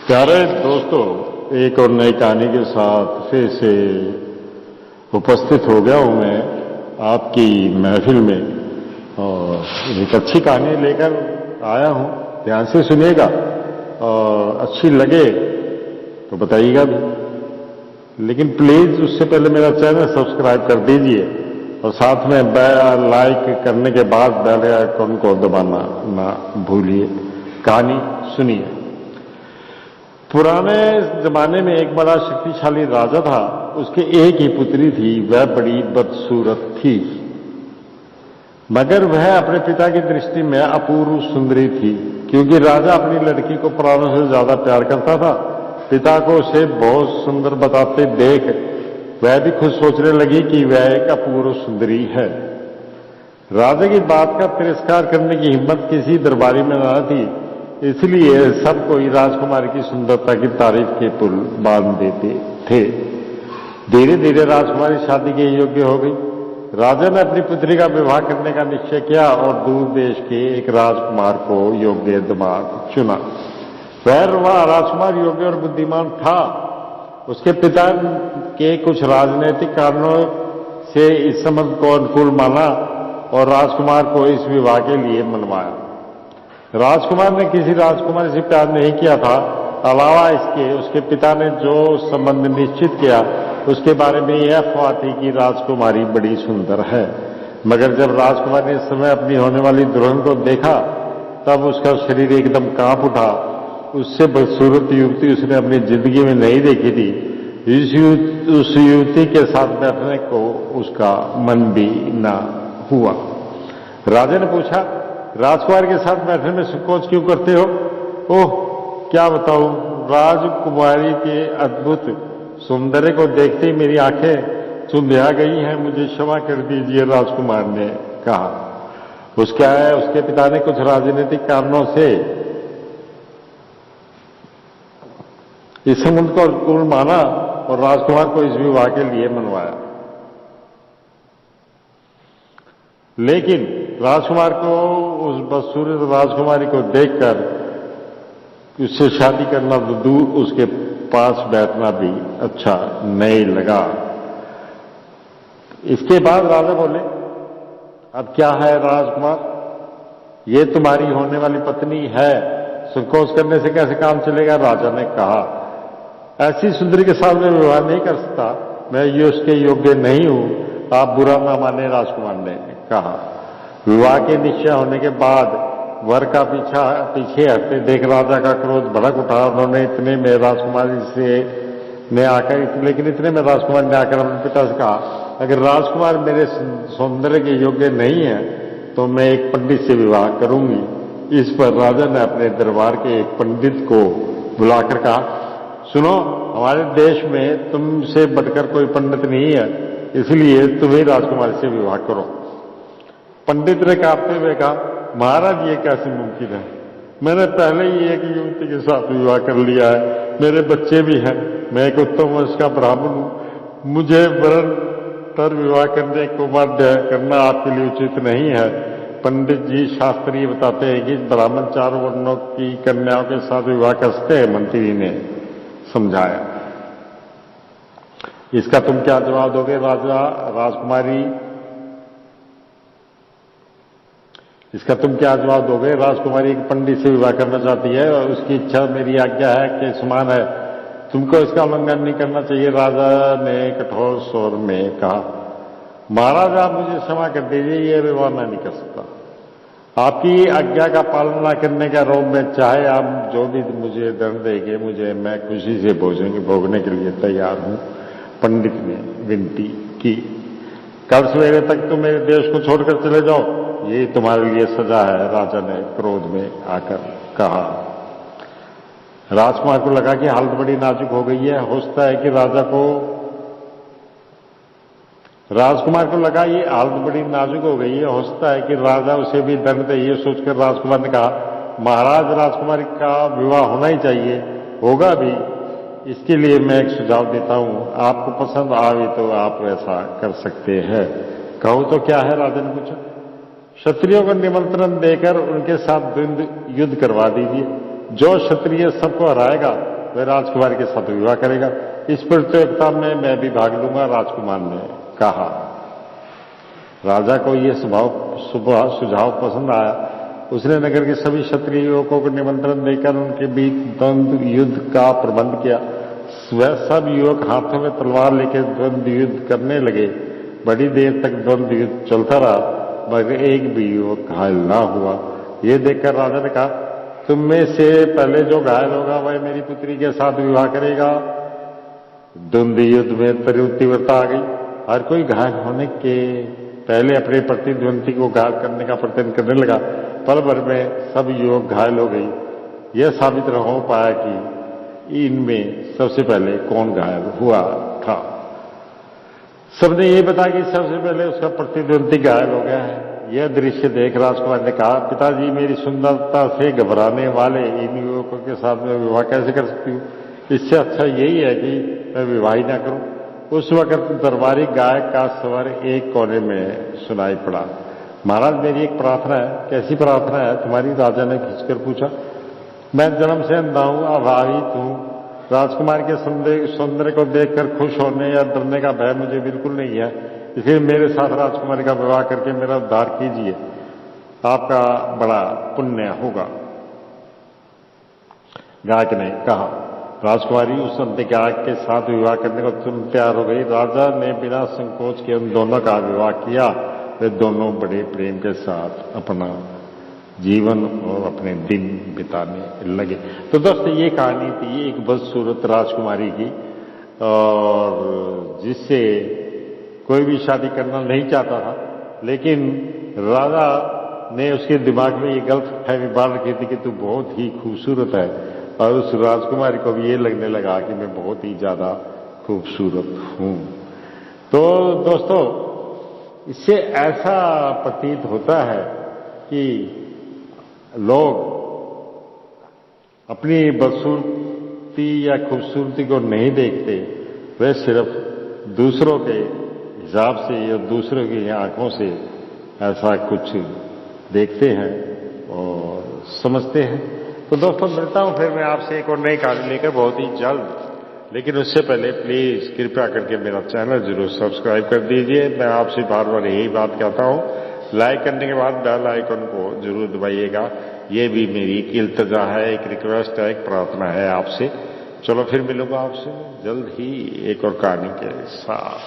प्यारे दोस्तों, एक और नई कहानी के साथ फिर से उपस्थित हो गया हूं मैं आपकी महफिल में। और एक अच्छी कहानी लेकर आया हूं, ध्यान से सुनिएगा और अच्छी लगे तो बताइएगा भी। लेकिन प्लीज उससे पहले मेरा चैनल सब्सक्राइब कर दीजिए और साथ में लाइक करने के बाद बेल आइकन को दबाना ना भूलिए। कहानी सुनिए। पुराने जमाने में एक बड़ा शक्तिशाली राजा था। उसके एक ही पुत्री थी। वह बड़ी बदसूरत थी, मगर वह अपने पिता की दृष्टि में अपूर्व सुंदरी थी। क्योंकि राजा अपनी लड़की को प्राणों से ज्यादा प्यार करता था, पिता को उसे बहुत सुंदर बताते देख वह भी खुद सोचने लगी कि वह एक अपूर्व सुंदरी है। राजा की बात का तिरस्कार करने की हिम्मत किसी दरबारी में न थी, इसलिए सब कोई राजकुमारी की सुंदरता की तारीफ के पुल बांध देते थे। धीरे धीरे राजकुमारी शादी के योग्य हो गई। राजा ने अपनी पुत्री का विवाह करने का निश्चय किया और दूर देश के एक राजकुमार को योग्य दामाद चुना। वह राजकुमार योग्य और बुद्धिमान था। उसके पिता के कुछ राजनीतिक कारणों से इस संबंध को अनुकूल माना और राजकुमार को इस विवाह के लिए मनवाया। राजकुमार ने किसी राजकुमारी से प्यार नहीं किया था। अलावा इसके उसके पिता ने जो संबंध निश्चित किया उसके बारे में यह अफवाह थी कि राजकुमारी बड़ी सुंदर है। मगर जब राजकुमार ने इस समय अपनी होने वाली दुल्हन को देखा तब उसका शरीर एकदम कांप उठा। उससे बदसूरत युवती उसने अपनी जिंदगी में नहीं देखी थी। उस युवती के साथ बैठने को उसका मन भी न हुआ। राजा ने पूछा, राजकुमार के साथ बैठने में संकोच क्यों करते हो? ओह, क्या बताऊं, राजकुमारी के अद्भुत सौंदर्य को देखते ही मेरी आंखें चुंधिया गई हैं। मुझे क्षमा कर दीजिए, राजकुमार ने कहा। उसके पिता ने कुछ राजनीतिक कारणों से इस संबंध को अनुकूल माना और राजकुमार को इस विवाह के लिए मनवाया। लेकिन राजकुमार को उस बदसूरत राजकुमारी को देखकर उससे शादी करना तो दूर, उसके पास बैठना भी अच्छा नहीं लगा। इसके बाद राजा बोले, अब क्या है राजकुमार, ये तुम्हारी होने वाली पत्नी है, संकोच करने से कैसे काम चलेगा? राजा ने कहा, ऐसी सुंदरी के साथ मैं विवाह नहीं कर सकता, मैं ये उसके योग्य नहीं हूं। आप बुरा ना माने, राजकुमार ने कहा। विवाह के निश्चय होने के बाद वर का पीछे हटते देख राजा का क्रोध भड़क उठा। उन्होंने इतने में राजकुमार ने आकर अपने पिता से कहा, अगर राजकुमार मेरे सौंदर्य के योग्य नहीं है तो मैं एक पंडित से विवाह करूंगी। इस पर राजा ने अपने दरबार के एक पंडित को बुलाकर कहा, सुनो, हमारे देश में तुमसे बढ़कर कोई पंडित नहीं है, इसलिए तुम्हें राजकुमारी से विवाह करो। पंडित ने कांपते हुए कहा, महाराज, ये कैसे मुमकिन है? मैंने पहले ही एक युवती के साथ विवाह कर लिया है, मेरे बच्चे भी हैं, मैं एक उत्तम वंश का ब्राह्मण हूं। मुझे वरण पर विवाह करने को बाध्य करना आपके लिए उचित नहीं है। पंडित जी, शास्त्र ये बताते हैं कि ब्राह्मण 4 वर्णों की कन्याओं के साथ विवाह कर सकते हैं, मंत्री ने समझाया। इसका तुम क्या जवाब दोगे? इसका तुम क्या जवाब दोगे? राजकुमारी एक पंडित से विवाह करना चाहती है और उसकी इच्छा मेरी आज्ञा है के समान है। तुमको इसका उल्लंघन नहीं करना चाहिए। राजा ने कठोर स्वर में कहा, महाराज, आप मुझे क्षमा कर दीजिए, ये विवाह मैं नहीं कर सकता। आपकी आज्ञा का पालन न करने का रोग में चाहे आप जो भी मुझे दंड देंगे, मैं खुशी से भोगने के लिए तैयार हूं। पंडित ने विनती की, कल सवेरे तक तुम मेरे देश को छोड़कर चले जाओ, ये तुम्हारे लिए सजा है। राजा ने क्रोध में आकर कहा। राजकुमार को लगा कि हालत बड़ी नाजुक हो गई है। राजकुमार को लगा ये हालत बड़ी नाजुक हो गई है, हो सकता है कि राजा उसे भी दंड दे। ये सोचकर राजकुमार ने कहा, महाराज, राजकुमारी का विवाह होना ही चाहिए, होगा भी। इसके लिए मैं एक सुझाव देता हूं, आपको पसंद आवे तो आप ऐसा कर सकते हैं। कहो तो क्या है? राजा ने पूछा। क्षत्रियों को निमंत्रण देकर उनके साथ द्वंद्व युद्ध करवा दीजिए। जो क्षत्रिय सबको हराएगा वह राजकुमारी के साथ विवाह करेगा। इस प्रतियोगिता में मैं भी भाग लूंगा, राजकुमार ने कहा। राजा को यह सुझाव पसंद आया। उसने नगर के सभी क्षत्रिय युवकों को निमंत्रण देकर उनके बीच द्वंद्व युद्ध का प्रबंध किया। वह सब युवक हाथों में तलवार लेकर द्वंद्व युद्ध करने लगे। बड़ी देर तक द्वंद्व युद्ध चलता रहा, मगर एक भी युवक घायल ना हुआ। यह देखकर राजा ने कहा, तुम में से पहले जो घायल होगा वह मेरी पुत्री के साथ विवाह करेगा। द्वंद्व युद्ध में तीव्रता आ गई। हर कोई घायल होने के पहले अपने प्रतिद्वंदी को घायल करने का प्रयत्न करने लगा। पल भर में सब युवक घायल हो गई। यह साबित न हो पाया कि इनमें सबसे पहले कौन घायल हुआ था। सबने ये बताया कि सबसे पहले उसका प्रतिद्वंदी घायल हो गया है। यह दृश्य देख राजकुमार ने कहा, पिताजी, मेरी सुंदरता से घबराने वाले इन युवकों के साथ मैं विवाह कैसे कर सकती हूँ? इससे अच्छा यही है कि मैं विवाह ही ना करूं। उस वक्त दरबारी गायक का स्वर एक कोने में सुनाई पड़ा। महाराज, मेरी एक प्रार्थना है। कैसी प्रार्थना है तुम्हारी? राजा ने खींचकर पूछा। मैं जन्म से अंधा हूं, अभावित हूं। राजकुमार के सौंदर्य को देखकर खुश होने या डरने का भय मुझे बिल्कुल नहीं है। इसलिए मेरे साथ राजकुमारी का विवाह करके मेरा उद्धार कीजिए, आपका बड़ा पुण्य होगा। गायक ने कहा। राजकुमारी उस अंधे गायक के साथ विवाह करने को तुरंत तैयार हो गई। राजा ने बिना संकोच के उन दोनों का विवाह किया। वे दोनों बड़े प्रेम के साथ अपना जीवन और अपने दिन बिताने लगे। तो दोस्तों, ये कहानी थी एक बदसूरत राजकुमारी की, और जिससे कोई भी शादी करना नहीं चाहता था, लेकिन राजा ने उसके दिमाग में ये गलतफहमी बांध रखी थी कि तू बहुत ही खूबसूरत है, और उस राजकुमारी को भी ये लगने लगा कि मैं बहुत ही ज्यादा खूबसूरत हूं। तो दोस्तों, इससे ऐसा प्रतीत होता है कि लोग अपनी बदसूरती या खूबसूरती को नहीं देखते, वे सिर्फ दूसरों के हिसाब से या दूसरों की आंखों से ऐसा कुछ देखते हैं और समझते हैं। तो दोस्तों, मिलता हूं फिर मैं आपसे एक और नई कहानी लेकर बहुत ही जल्द। लेकिन उससे पहले प्लीज कृपया करके मेरा चैनल जरूर सब्सक्राइब कर दीजिए। मैं आपसे बार बार यही बात कहता हूं, लाइक करने के बाद बेल आइकन को जरूर दबाइएगा। ये भी मेरी एक इल्तिजा है, एक रिक्वेस्ट है, एक प्रार्थना है आपसे। चलो फिर मिलूंगा आपसे जल्द ही एक और कहानी के साथ।